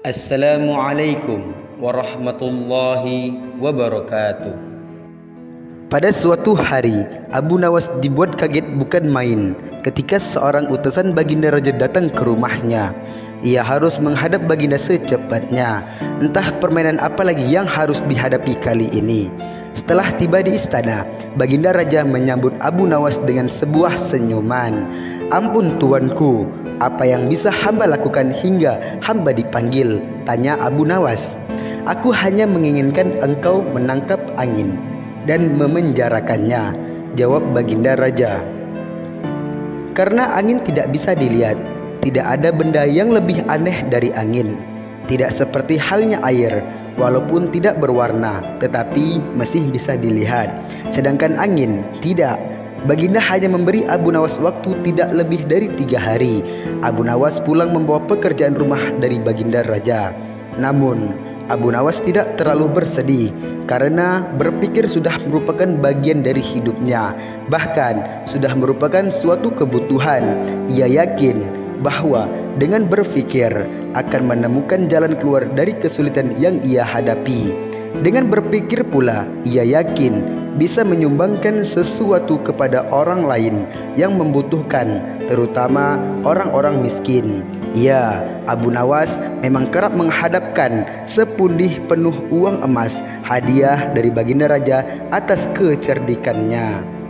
Assalamualaikum warahmatullahi wabarakatuh. Pada suatu hari, Abu Nawas dibuat kaget bukan main ketika seorang utusan Baginda Raja datang ke rumahnya. Ia harus menghadap Baginda secepatnya. Entah permainan apa lagi yang harus dihadapi kali ini. Setelah tiba di istana, Baginda Raja menyambut Abu Nawas dengan sebuah senyuman. "Ampun tuanku, apa yang bisa hamba lakukan hingga hamba dipanggil?" tanya Abu Nawas. "Aku hanya menginginkan engkau menangkap angin dan memenjarakannya," jawab Baginda Raja. "Karena angin tidak bisa dilihat, tidak ada benda yang lebih aneh dari angin. Tidak seperti halnya air, walaupun tidak berwarna, tetapi masih bisa dilihat. Sedangkan angin tidak." Baginda hanya memberi Abu Nawas waktu tidak lebih dari 3 hari. Abu Nawas pulang membawa pekerjaan rumah dari Baginda Raja. Namun Abu Nawas tidak terlalu bersedih karena berpikir sudah merupakan bagian dari hidupnya, bahkan sudah merupakan suatu kebutuhan. Ia yakin bahwa dengan berpikir akan menemukan jalan keluar dari kesulitan yang ia hadapi. Dengan berpikir pula, ia yakin bisa menyumbangkan sesuatu kepada orang lain yang membutuhkan, terutama orang-orang miskin. Ya, Abu Nawas memang kerap menghadapkan sepundih penuh uang emas hadiah dari Baginda Raja atas kecerdikannya.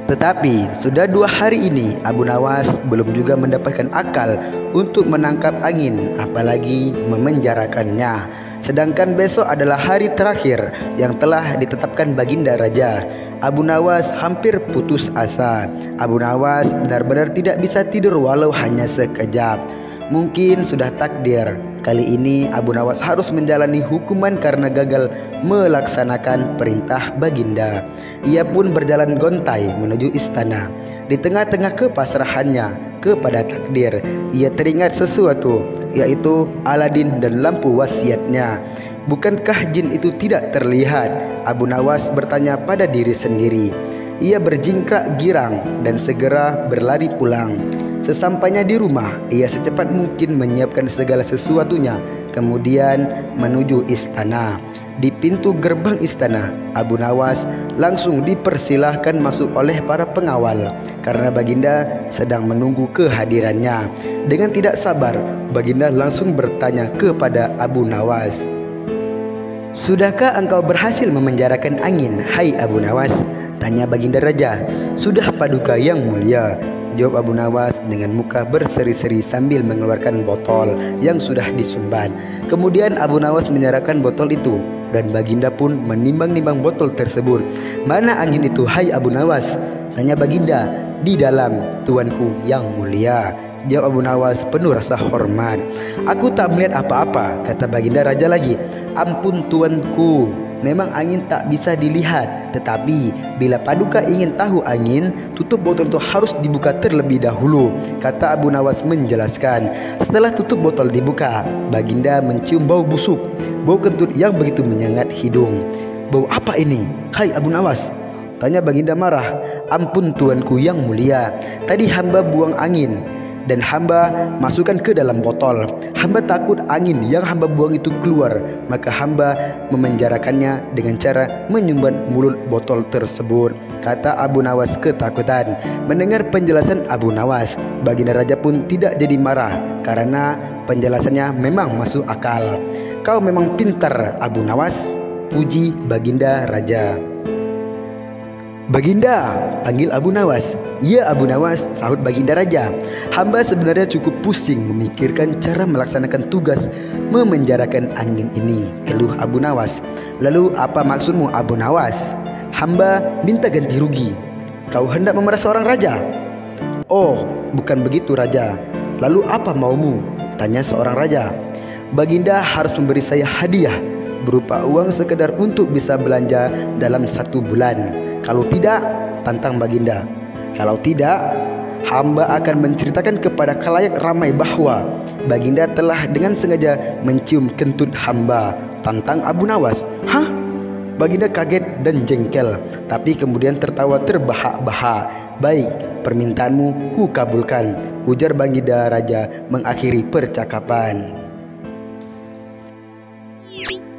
Tetapi sudah 2 hari ini Abu Nawas belum juga mendapatkan akal untuk menangkap angin, apalagi memenjarakannya. Sedangkan besok adalah hari terakhir yang telah ditetapkan Baginda Raja. Abu Nawas hampir putus asa. Abu Nawas benar-benar tidak bisa tidur walau hanya sekejap. Mungkin sudah takdir, kali ini Abu Nawas harus menjalani hukuman karena gagal melaksanakan perintah Baginda. Ia pun berjalan gontai menuju istana. Di tengah-tengah kepasrahannya kepada takdir, ia teringat sesuatu, yaitu Aladin dan lampu wasiatnya. Bukankah jin itu tidak terlihat? Abu Nawas bertanya pada diri sendiri. Ia berjingkrak girang dan segera berlari pulang. Sesampainya di rumah, ia secepat mungkin menyiapkan segala sesuatunya, kemudian menuju istana. Di pintu gerbang istana, Abu Nawas langsung dipersilahkan masuk oleh para pengawal karena Baginda sedang menunggu kehadirannya. Dengan tidak sabar, Baginda langsung bertanya kepada Abu Nawas, "Sudahkah engkau berhasil memenjarakan angin, hai Abu Nawas?" tanya Baginda Raja. "Sudah Paduka yang mulia," jawab Abu Nawas dengan muka berseri-seri sambil mengeluarkan botol yang sudah disumbat. Kemudian Abu Nawas menyerahkan botol itu dan Baginda pun menimbang-nimbang botol tersebut. "Mana angin itu, hai Abu Nawas?" tanya Baginda. "Di dalam, tuanku yang mulia," jawab Abu Nawas penuh rasa hormat. "Aku tak melihat apa-apa," kata Baginda Raja lagi. "Ampun tuanku, memang angin tak bisa dilihat, tetapi bila Paduka ingin tahu angin, tutup botol itu harus dibuka terlebih dahulu," kata Abu Nawas menjelaskan. Setelah tutup botol dibuka, Baginda mencium bau busuk, bau kentut yang begitu menyengat hidung. "Bau apa ini, hai Abu Nawas?" tanya Baginda marah. "Ampun tuanku yang mulia, tadi hamba buang angin dan hamba masukkan ke dalam botol. Hamba takut angin yang hamba buang itu keluar, maka hamba memenjarakannya dengan cara menyumbat mulut botol tersebut," kata Abu Nawas ketakutan. Mendengar penjelasan Abu Nawas, Baginda Raja pun tidak jadi marah karena penjelasannya memang masuk akal. "Kau memang pintar, Abu Nawas," puji Baginda Raja. "Baginda," panggil Abu Nawas. "Ya Abu Nawas," sahut Baginda Raja. "Hamba sebenarnya cukup pusing memikirkan cara melaksanakan tugas memenjarakan angin ini," keluh Abu Nawas. "Lalu apa maksudmu Abu Nawas?" "Hamba minta ganti rugi." "Kau hendak memeras seorang raja?" "Oh, bukan begitu Raja." "Lalu apa maumu?" tanya seorang raja. "Baginda harus memberi saya hadiah berupa uang sekedar untuk bisa belanja dalam 1 bulan. Kalau tidak," tantang Baginda, "kalau tidak, hamba akan menceritakan kepada khalayak ramai bahwa Baginda telah dengan sengaja mencium kentut hamba," tantang Abu Nawas. "Hah?" Baginda kaget dan jengkel, tapi kemudian tertawa terbahak-bahak. "Baik, permintaanmu ku kabulkan," ujar Baginda Raja mengakhiri percakapan. you.